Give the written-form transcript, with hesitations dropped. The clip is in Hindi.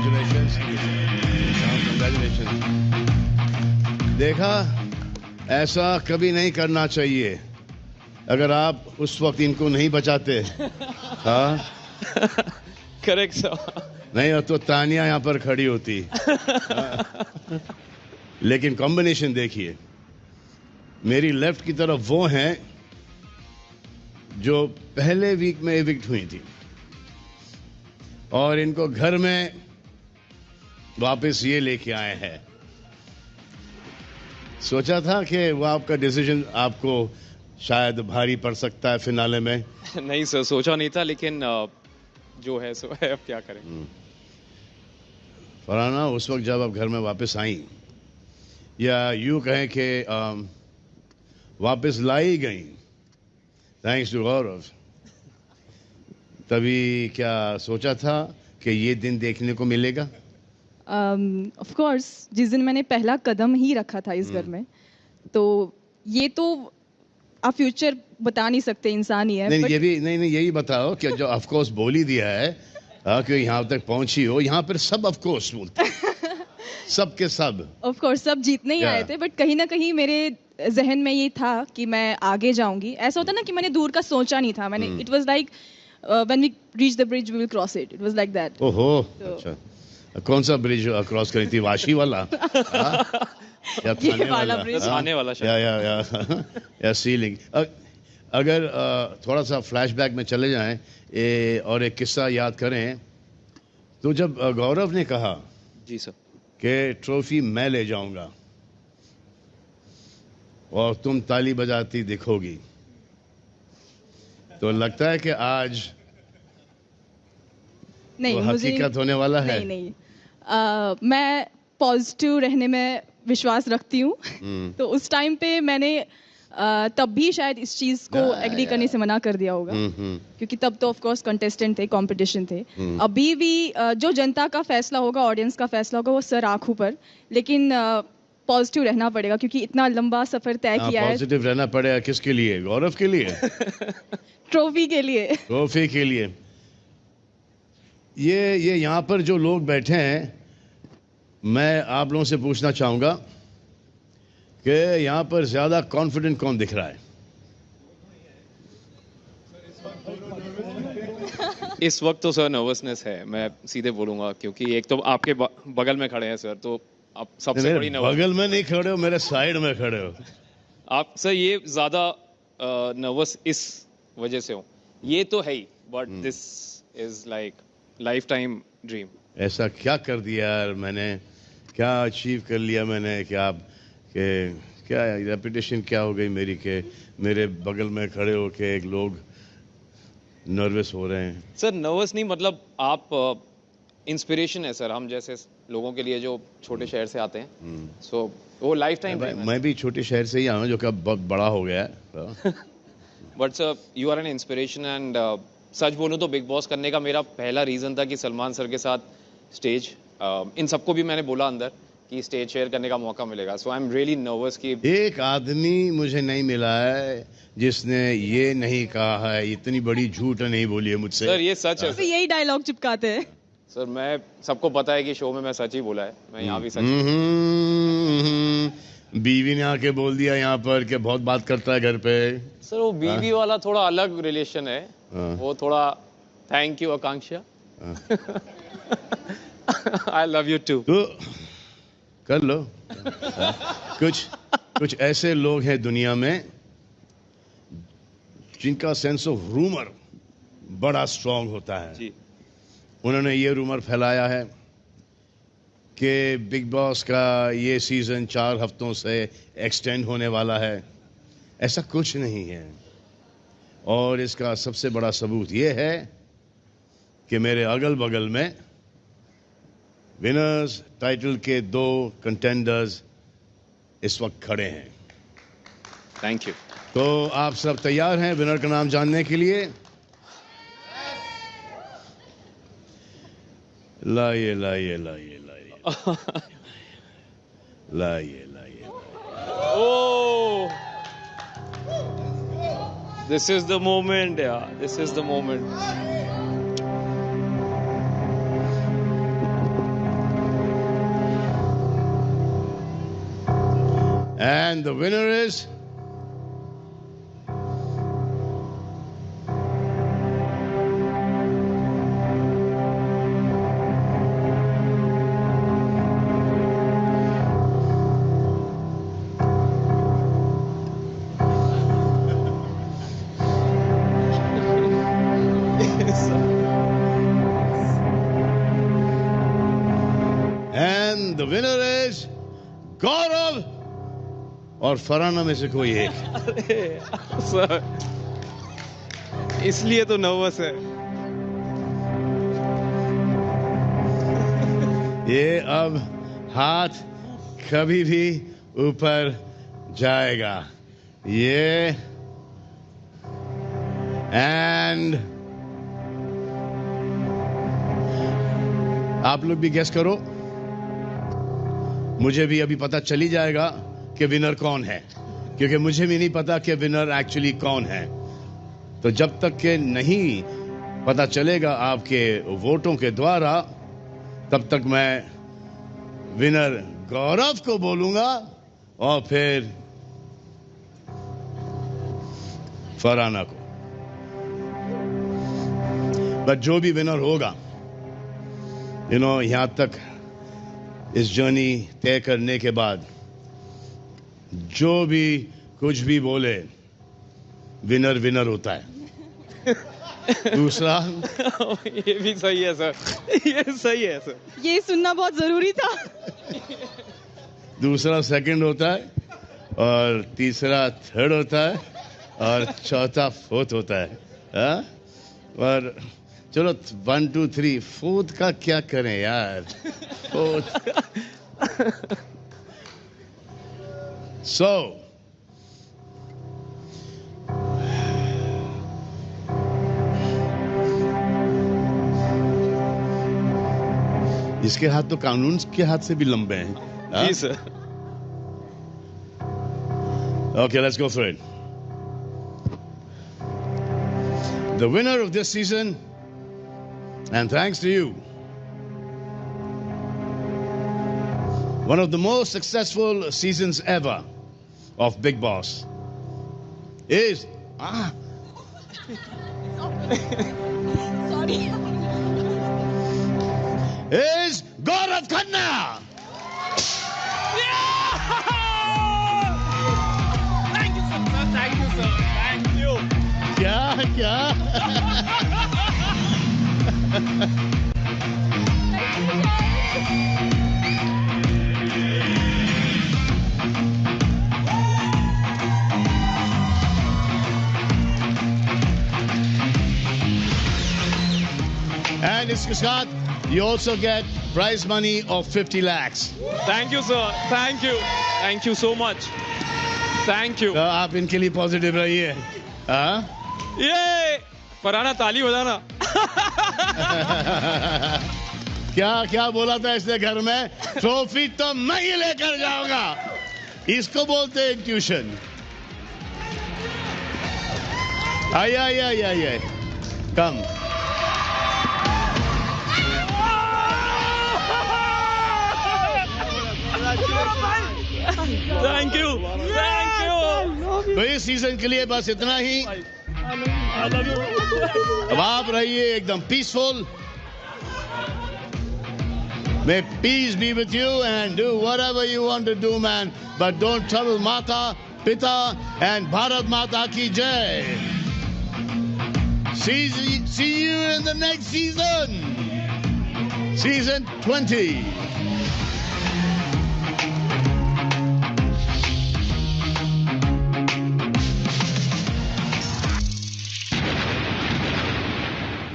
Congratulations, congratulations. देखा, ऐसा कभी नहीं करना चाहिए। अगर आप उस वक्त इनको नहीं बचाते, हाँ, करेक्ट सर। नहीं तो तानिया यहाँ पर खड़ी होती। लेकिन कॉम्बिनेशन देखिए, मेरी लेफ्ट की तरफ वो हैं जो पहले वीक में एविक्ट हुई थी और इनको घर में वापस ये लेके आए हैं। सोचा था कि वो आपका डिसीजन आपको शायद भारी पड़ सकता है फिनाले में। नहीं सर, सोचा नहीं था, लेकिन जो है सो है, अब क्या करें। फरहाना, उस वक्त जब आप घर में वापस आई, या यूं कहें कि वापस लाई गई थैंक्स टू गौरव, तभी क्या सोचा था कि ये दिन देखने को मिलेगा? ऑफ कोर्स, जिस दिन मैंने पहला कदम ही रखा था इस घर में, तो ये तो आप फ्यूचर बता नहीं सकते, इंसान ही है। नहीं, but ये भी नहीं, यही बताओ कि जो ऑफ कोर्स बोल ही दिया है, कि यहाँ तक पहुंची हो, यहाँ पर सब ऑफ कोर्स बोलते हैं। सब के सब ऑफ कोर्स सब जीतने ही आए थे, बट कहीं ना कहीं मेरे जहन में ये था कि मैं आगे जाऊंगी। ऐसा होता ना कि मैंने दूर का सोचा नहीं था। मैंने it was like when we reach the bridge we will cross it, it was like that. ओहो, अच्छा, कौन सा ब्रिज क्रॉस करी थी? वाशी वाला? हाँ? या ये थाने वाला वाला? ब्रिज। हाँ? थाने वाला शायद। या सीलिंग। अगर थोड़ा सा फ्लैशबैक में चले जाएं और एक किस्सा याद करें, तो जब गौरव ने कहा जी सर। कि ट्रॉफी मैं ले जाऊंगा और तुम ताली बजाती दिखोगी, तो लगता है कि आज नहीं, वो मुझे हकीकत होने वाला है। नहीं, मैं पॉजिटिव रहने में विश्वास रखती हूँ। तो उस टाइम पे मैंने तब भी शायद इस चीज को एग्री करने से मना कर दिया होगा, क्योंकि तब तो ऑफ कोर्स कंटेस्टेंट थे, कंपटीशन थे। अभी भी जो जनता का फैसला होगा, ऑडियंस का फैसला होगा, वो सर आंखों पर। लेकिन पॉजिटिव रहना पड़ेगा, क्योंकि इतना लंबा सफर तय किया है। पॉजिटिव रहना पड़ेगा। किसके लिए? गौरव के लिए? ट्रॉफी के लिए। ट्रॉफी के लिए। ये यहाँ पर जो लोग बैठे हैं, मैं आप लोगों से पूछना चाहूंगा कि यहाँ पर ज्यादा कॉन्फिडेंट कौन दिख रहा है? इस वक्त तो सर नर्वसनेस है, मैं सीधे बोलूंगा, क्योंकि एक तो आपके बगल में खड़े हैं सर, तो आप सबसे मेरे बड़ी नर्वस। बगल में नहीं खड़े हो, मेरे साइड में खड़े हो। आप सर ये ज्यादा नर्वस इस वजह से हो, ये तो है ही, but this is like life time dream. ऐसा क्या कर दिया यार मैंने, क्या अचीव कर लिया मैंने कि आप के क्या रेपुटेशन क्या हो गई मेरी के मेरे बगल में खड़े हो के एक लोग नर्वस हो रहे हैं? सर नर्वस नहीं, मतलब आप इंस्पिरेशन है सर हम जैसे लोगों के लिए जो छोटे शहर से आते हैं। सो वो लाइफ टाइम ड्रीम है। मैं भी छोटे शहर से ही आया हूँ, जो कि अब बहुत बड़ा हो गया है। But sir you are an inspiration, and सच बोलूं तो बिग बॉस करने का मेरा पहला रीज़न था कि सलमान सर के साथ स्टेज, इन सबको भी मैंने बोला अंदर कि स्टेज शेयर करने का मौका मिलेगा। सो आई एम रियली नर्वस कि एक आदमी मुझे नहीं मिला है जिसने ये नहीं कहा है, इतनी बड़ी झूठ नहीं बोली है मुझसे। सर ये सच है तो यही डायलॉग चिपकाते हैं। सर। मैं सबको पता है कि शो में मैं सच ही बोला है, मैं यहाँ भी सच। बीवी ने आके बोल दिया यहाँ पर कि बहुत बात करता है घर पे। सर वो बीवी वाला थोड़ा अलग रिलेशन है, वो थोड़ा thank you Akanksha. I love you too. तो कर लो। कुछ ऐसे लोग हैं दुनिया में जिनका सेंस ऑफ रूमर बड़ा स्ट्रांग होता है। जी। उन्होंने ये रूमर फैलाया है कि बिग बॉस का ये सीजन 4 हफ्तों से एक्सटेंड होने वाला है। ऐसा कुछ नहीं है, और इसका सबसे बड़ा सबूत ये है कि मेरे अगल बगल में विनर्स टाइटल के 2 कंटेंडर्स इस वक्त खड़े हैं। Thank you. तो आप सब तैयार हैं विनर का नाम जानने के लिए? लाइए लाइए लाइए लाइए लाइए लाइए। Oh, this is the moment, yeah. This is the moment. And the winner is गौरव और फरहाना में से कोई एक. सर इसलिए तो नर्वस है. ये अब हाथ कभी भी ऊपर जाएगा. ये एंड आप लोग भी गेस करो. मुझे भी अभी पता चली जाएगा कि विनर कौन है, क्योंकि मुझे भी नहीं पता कि विनर एक्चुअली कौन है. तो जब तक के नहीं पता चलेगा आपके वोटों के द्वारा, तब तक मैं विनर गौरव को बोलूंगा और फिर फरहाना को. बट जो भी विनर होगा, यहां तक इस जर्नी तय करने के बाद जो भी कुछ भी बोले, विनर विनर होता है. दूसरा ये भी सही है सर. ये सही है सर. ये सुनना बहुत जरूरी था. दूसरा सेकंड होता है और तीसरा थर्ड होता है और चौथा फोर्थ होता है. हाँ? और चलो 1 2 3 फोर्थ का क्या करें यार. फोर्थ. So इसके हाथ तो कानून के हाथ से भी लंबे हैं. जी sir. Okay, let's go for it. The winner of this season, and thanks to you, one of the most successful seasons ever of Big Boss is Sorry. is Gaurav Khanna. Thank you sir. Thank you sir. Thank you. क्या And इसके साथ you also get prize money of 50 lakhs. Thank you sir. Thank you. Thank you so much. Thank you. तो आप इनके लिए पॉजिटिव रहिए. हाँ? ये फरहाना ताली बजाना. क्या क्या बोला था इसने घर में? ट्रॉफी तो मैं ही लेकर जाऊंगा. इसको बोलते हैं ट्यूशन. आइए कम. Thank you. Thank you. तो इस सीजन के लिए बस इतना ही. अब आप रहिए एकदम peaceful. May peace be with you and do whatever you want to do, man. But don't trouble Mata, Pita, and Bharat Mata ki jai. See you in the next season. Season 20.